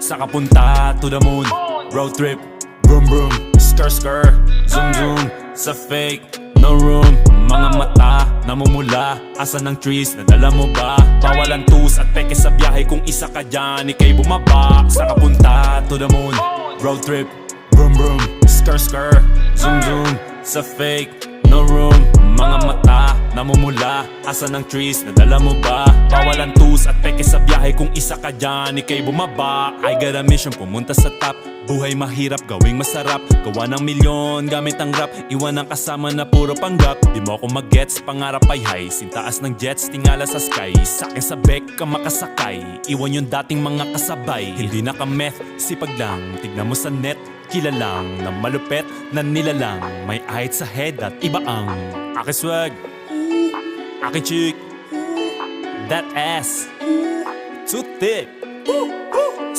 Sa kapunta to the moon, road trip, vroom vroom, skr skr, zoom zoom. Sa fake, no room. Mga mata, namumula. Asa ng trees, nadala mo ba? Bawalan tus at peke sa biyahe. Kung isa ka dyan, ikay bumaba. Sa kapunta to the moon, road trip, vroom vroom, skr skr, zoom zoom. Sa fake, no room. Mga mata, namumula. Asa ng trees, nadala mo ba? Bawalan tus at peke sa biyahe. Kung isa ka dyan, ikay bumaba. I got a mission, pumunta sa top. Buhay mahirap, gawing masarap. Gawa ng milyon, gamit ang rap. Iwan ang kasama na puro panggap. Di mo ako mag-gets, pangarap ay high. Sintaas ng jets, tingala sa sky. Sa'kin sa bek ka makasakay. Iwan yung dating mga kasabay. Hindi na ka-meth, sipag lang. Tignan mo sa net, kilalang na malupet na nilalang. May ahit sa head at iba ang aking swag, aking chick, that ass, too thick.